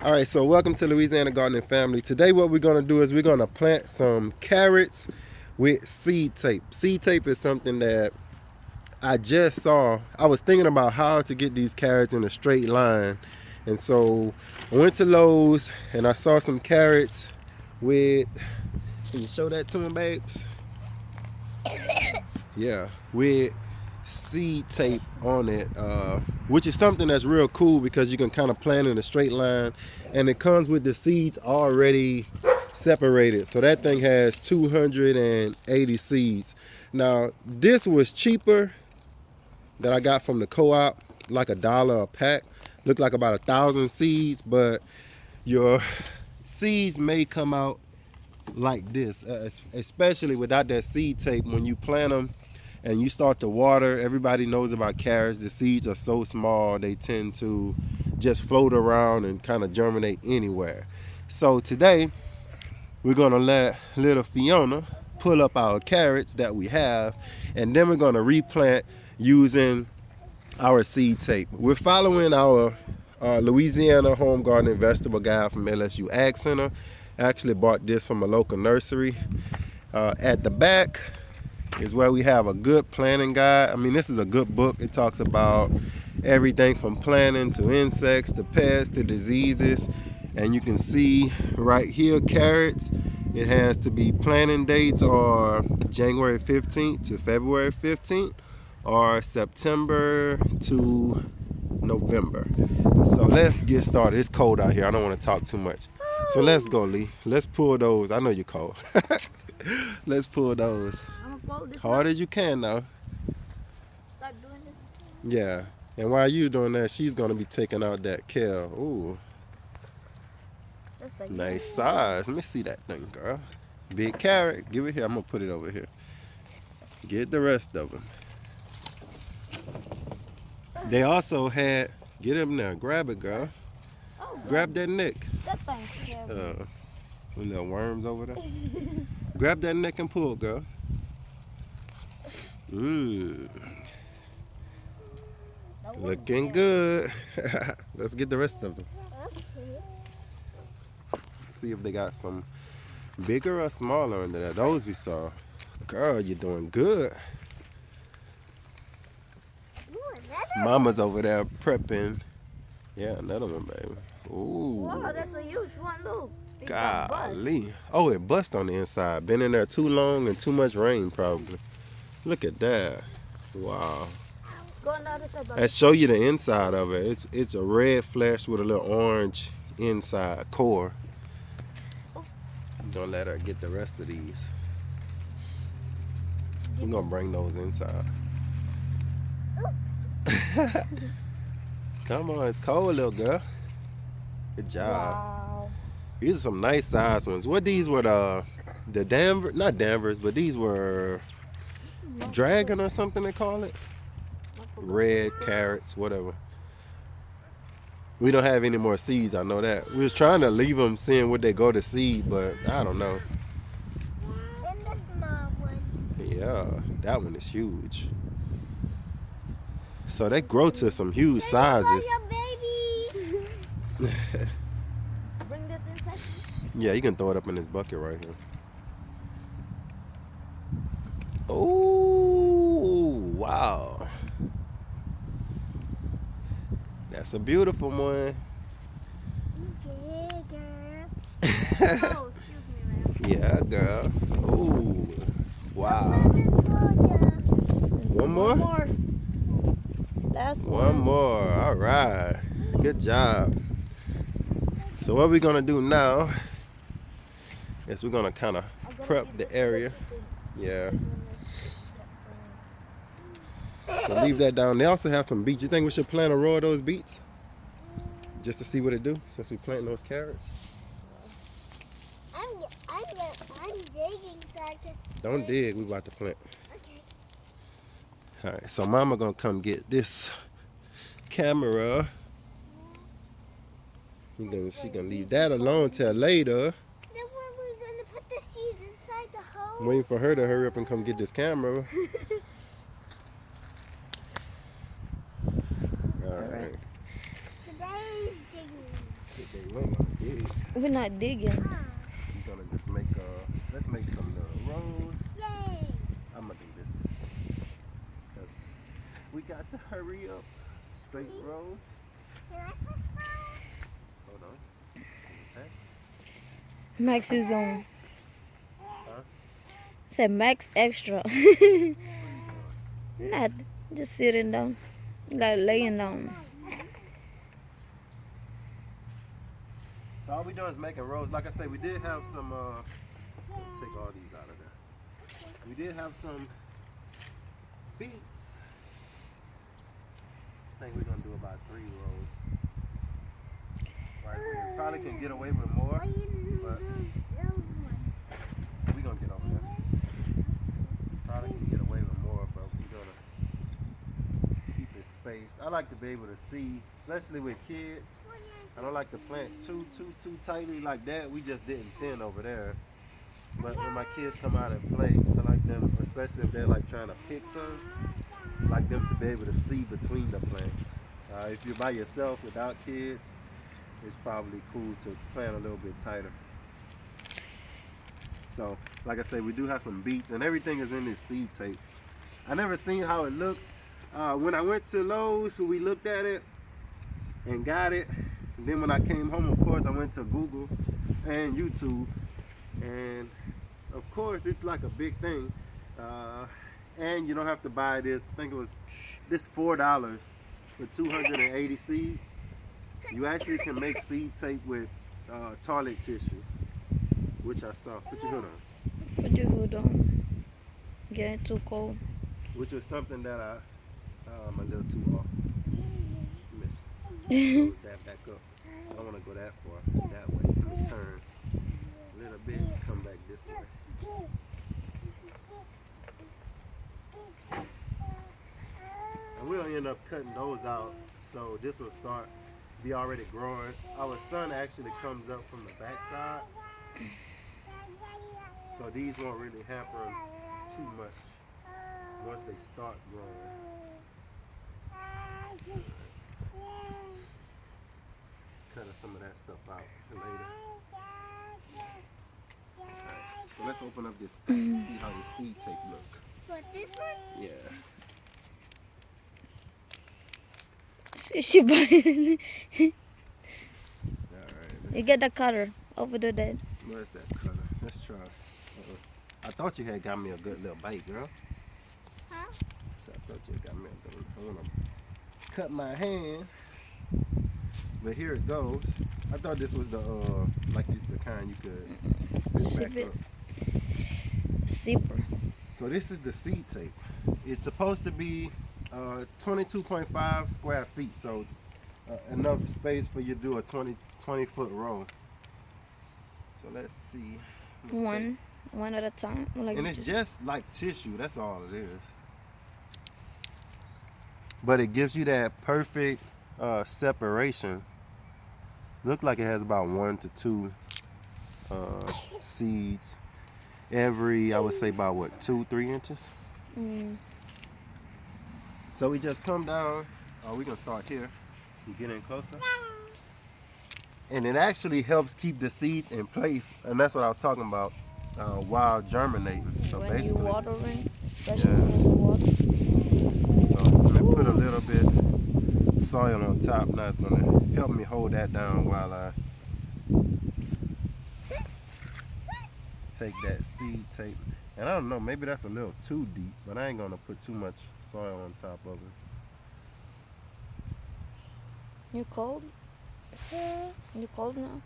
All right, so welcome to Louisiana Gardening Family. Today what we're going to do is we're going to plant some carrots with seed tape. Seed tape is something that I just saw. I was thinking about how to get these carrots in a straight line. And so I went to Lowe's and I saw some carrots with, can you show that to me, babes? Yeah, with seed tape on it, which is something that's real cool because you can kind of plant in a straight line and it comes with the seeds already separated. So that thing has 280 seeds. Now this was cheaper that I got from the co-op, like $1 a pack. Looked like about 1,000 seeds, but your seeds may come out like this, especially without that seed tape. When you plant them and you start to water, everybody knows about carrots. The seeds are so small, they tend to just float around and kind of germinate anywhere. So today, we're gonna let little Fiona pull up our carrots that we have, and then we're gonna replant using our seed tape. We're following our Louisiana Home Garden and Vegetable Guide from LSU Ag Center. I actually bought this from a local nursery. At the back is where we have a good planting guide. I mean, this is a good book. It talks about everything from planting to insects to pests to diseases. And you can see right here, carrots, it has to be planting dates are January 15th to February 15th or September to November. So let's get started. It's cold out here. I don't want to talk too much. So let's go, Lee. Let's pull those. I know you're cold. Let's pull those. Hard as you can now. Start doing this. Yeah. And while you're doing that, she's going to be taking out that kale. Ooh. That's like Nice size. Let me see that thing, girl. Big carrot. Give it here. I'm going to put it over here. Get the rest of them. They also had, get him there. Grab it, girl. Oh, Grab that neck. that thing. Yeah. Some little worms over there. Grab that neck and pull, girl. Mmm. Looking good. Let's get the rest of them. See if they got some bigger or smaller under there. Those we saw. Girl, you're doing good. Mama's over there prepping. Yeah, another one, baby. Ooh. Wow, that's a huge one. Look. It got bust. Golly. Oh, it bust on the inside. Been in there too long and too much rain, probably. Look at that. Wow. Go on the other side. Let's show you the inside of it. It's a red flesh with a little orange inside core. Don't let her get the rest of these. We're gonna bring those inside. Come on, it's cold, little girl. Good job. Wow. These are some nice size ones. What these were the Danvers, not Danvers, but these were dragon or something they call it. Red carrots, whatever. We don't have any more seeds, I know that. We was trying to leave them seeing what they go to seed, but I don't know. And the small one. Yeah, that one is huge. So they grow to some huge sizes. Baby. Bring this inside. Yeah, you can throw it up in this bucket right here. Oh, wow. That's a beautiful one. Oh, excuse me, ma'am. Yeah, girl. Oh, wow. One more? Last One more. All right. Good job. So what we're going to do now is we're going to kind of prep the area. Yeah. So leave that down. They also have some beets. You think we should plant a row of those beets? Just to see what it do since we planting those carrots? I'm digging so I can... Don't dig. We about to plant. Okay. All right. So Mama going to come get this camera. She gonna leave that alone till later. Then when we're going to put the seeds inside the hole? I'm waiting for her to hurry up and come get this camera. All right. Today's digging. We ain't gonna dig. We're not digging. We're gonna just make let's make some little rows. Yay! I'm gonna do this because we got to hurry up. Straight rows. Can I push mine? Hold on. Okay. Max is on. Huh? Said Max extra. What are you doing? Not just sitting down, like laying down. So all we doing is making rows. Like I say, we did have some. Take all these out of there. We did have some beets. I think we're gonna do about 3 rows. Right, we probably can get away with more, What are you but doing? Those ones. we gonna get over there. Probably can get away with more, but we're gonna keep it spaced. I like to be able to see, especially with kids. I don't like to plant too tightly like that. We just didn't thin over there. But when my kids come out and play, I like them, especially if they're like trying to pick some, I like them to be able to see between the plants. If you're by yourself without kids, it's probably cool to plant a little bit tighter. So, like I said, we do have some beets, and everything is in this seed tape. I never seen how it looks. When I went to Lowe's, we looked at it and got it. And then when I came home, of course, I went to Google and YouTube, and of course, it's like a big thing. And you don't have to buy this. I think it was this $4 for 280 seeds. You actually can make seed tape with toilet tissue, which I saw. Put your hood on. Put your hood on. Getting too cold. Which was something that I'm a little too off. Miss. Close that back up. I don't want to go that far. That way. Let me turn a little bit. Come back this way. And we'll end up cutting those out. So this will be already growing. Our sun actually comes up from the backside. So these won't really hamper them too much once they start growing. Cut some of that stuff out later. Alright, so let's open up this pack and see how the seed tape look. What, this one? Yeah. She biting. Alright. You get the cutter over the dead. Where's that cutter? Let's try. I thought you had got me a good little bite, girl. Huh? So I thought you had got me a good one. I want to cut my hand. But here it goes. I thought this was the the kind you could sit Sip back it. up. Zipper. So this is the seed tape. It's supposed to be 22.5 square feet, so enough space for you to do a 20-foot row. So let's see. One at a time. Like And it's just like tissue. That's all it is. But it gives you that perfect separation. Look like it has about 1 to 2 seeds every, I would say, about what, 2-3 inches. So we just come down. We're gonna start here. You get in closer. And it actually helps keep the seeds in place, and that's what I was talking about while germinating. So when you basically, watering, especially when you water. so I'm gonna put a little bit soil on top. Now it's gonna help me hold that down while I take that seed tape. And I don't know, maybe that's a little too deep, but I ain't gonna put too much soil on top of it. You cold? You cold now?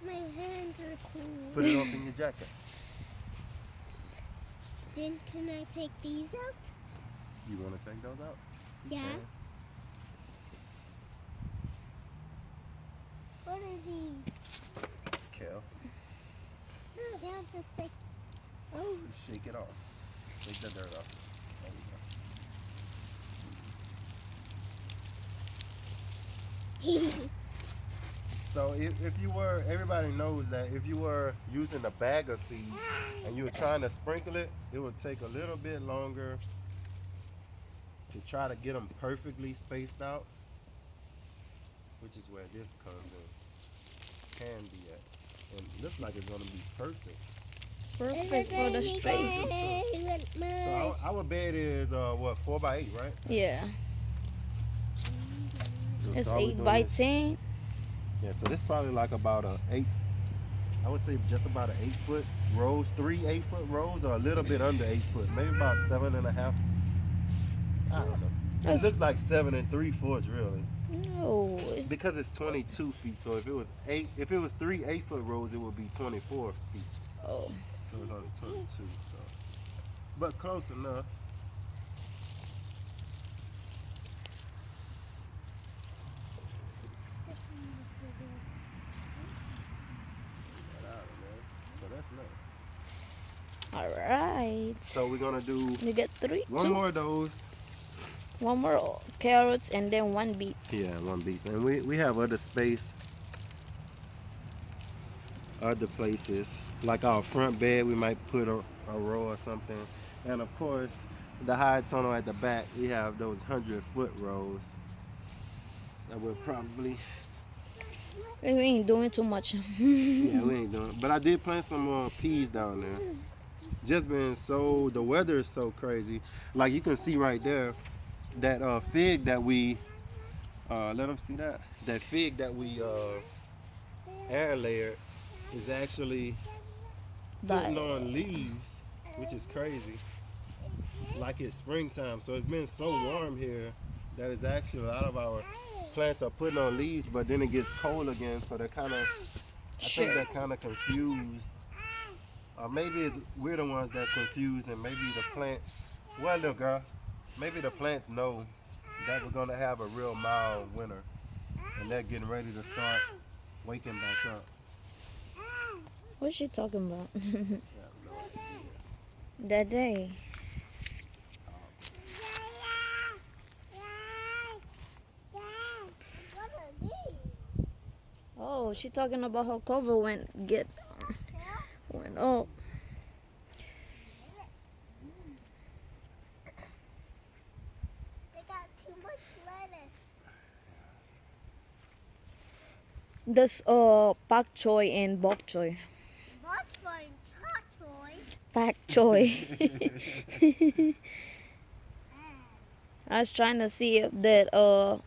My hands are cold. Put it up in your jacket. Then can I take these out? You wanna take those out? You Yeah. can. What are these? Kale, No, they'll just like. Oh. shake it off. Take the dirt off. There you go. So if you were, everybody knows that if you were using a bag of seeds and you were trying to sprinkle it, it would take a little bit longer to try to get them perfectly spaced out, which is where this comes in. can be at. And it looks like it's gonna be perfect. Perfect for the straight. So our bed is what, 4 by 8, right? Yeah. So It's all we 8 doing by is 10. yeah. So this probably like about a 8. I would say just about an 8 foot rows, 3 8 foot rows, or a little bit under 8 foot, maybe about 7.5. I don't know. It That's looks like 7 3/4 really, no. It's because it's 22 feet. So if it was 3 8 foot rows, it would be 24 feet. oh. So it's only 22. So, but close enough. Get out of there. So that's nice. All right. So we're gonna do You get three, one two, more of those. one more carrots, and then one beet. Yeah, one piece. And we have other space, other places. Like our front bed, we might put a row or something. And of course, the high tunnel at the back, we have those 100 foot rows that we'll probably, We ain't doing too much. yeah, we ain't doing. But I did plant some peas down there. Just been so, the weather is so crazy. Like you can see right there, that fig that we, let them see that. That fig that we air layered is actually putting on leaves, which is crazy. Like it's springtime, so it's been so warm here that it's actually a lot of our plants are putting on leaves, but then it gets cold again, so they're kind of, I think they're kind of confused. Or maybe it's we're the ones that's confused, and maybe the plants. Well, little girl, maybe the plants know that we're gonna have a real mild winter, and they're getting ready to start waking back up. What's she talking about? I have no idea. That day. Oh, she talking about her cover went up. They got too much lettuce. This pak choy and bok choy. What's going choy? Pak choy. I was trying to see if that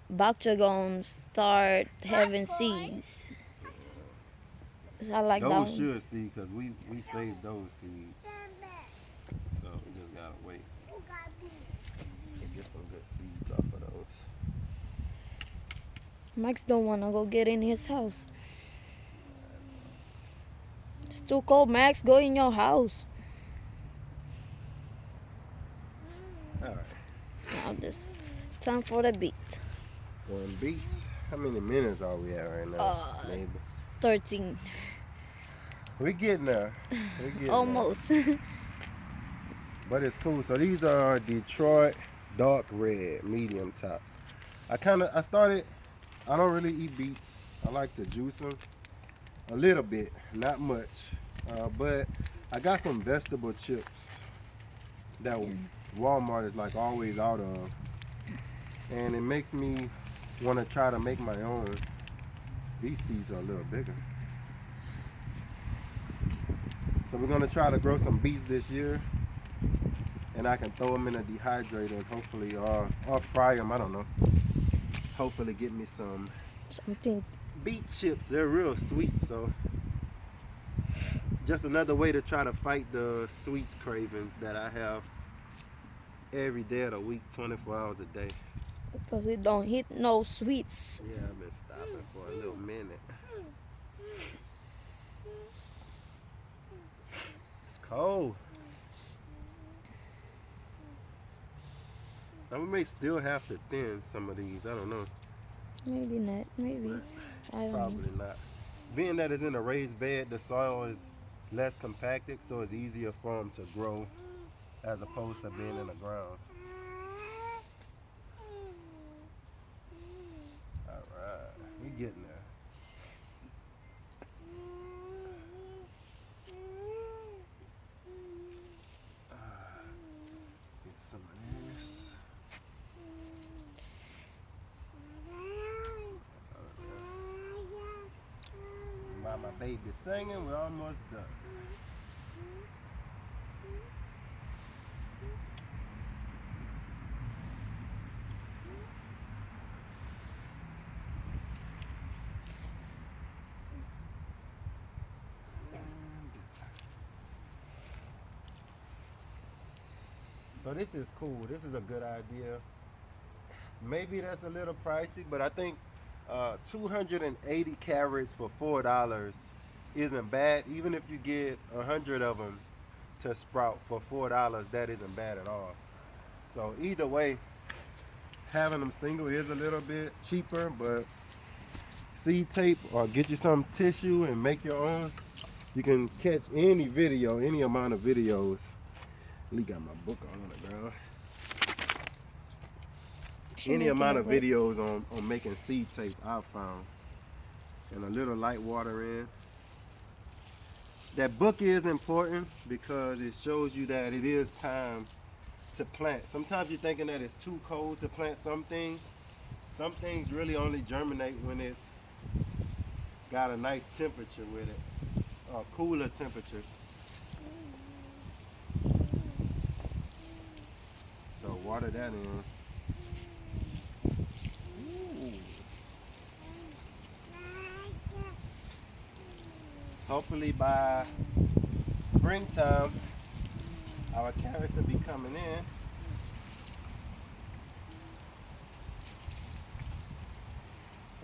bok choy gonna start having seeds. I like that Those one. should see, because we saved those seeds, so we just gotta wait to get some good seeds off of those. Max don't wanna go get in his house. It's too cold, Max. Go in your house. All right, Now this time for the beet. one beets. How many minutes are we at right now, neighbor? 13. We getting there. We getting Almost. there. But it's cool. So these are Detroit dark red medium tops. I don't really eat beets. I like to juice them a little bit, not much. But I got some vegetable chips that Walmart is like always out of. And it makes me want to try to make my own. These seeds are a little bigger. So we're gonna try to grow some beets this year, and I can throw them in a dehydrator and hopefully, or fry them. I don't know. Hopefully, get me some Something. beet chips. They're real sweet, so just another way to try to fight the sweets cravings that I have every day of the week, 24 hours a day. Because it don't hit no sweets. Yeah, I've been stopping for a little minute. It's cold. Now we may still have to thin some of these. I don't know. Maybe not. Maybe. I don't know. Probably not. Being that it's in a raised bed, the soil is less compacted, so it's easier for them to grow as opposed to being in the ground. All right, we getting there. Get some of this. My Got my baby singing. We're almost done. So this is cool. This is a good idea. Maybe that's a little pricey, but I think 280 carrots for $4 isn't bad. Even if you get 100 of them to sprout for $4, that isn't bad at all. So either way, having them single is a little bit cheaper, but seed tape or get you some tissue and make your own. You can catch any video, any amount of videos. Lee got my book on the ground. Any amount of videos on making seed tape I've found. And a little light water in. That book is important because it shows you that it is time to plant. Sometimes you're thinking that it's too cold to plant some things. Some things really only germinate when it's got a nice temperature with it, or cooler temperatures. So water that in. Ooh. Hopefully by springtime, our carrots will be coming in.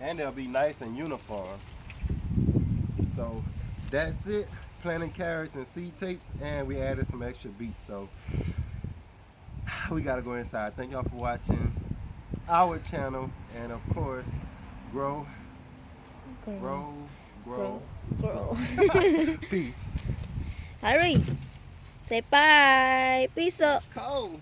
And they'll be nice and uniform. So that's it. Planting carrots and seed tapes, and we added some extra beets. So we gotta go inside. Thank y'all for watching our channel, and of course, grow. Peace. Hurry. Say bye. Peace up. It's cold.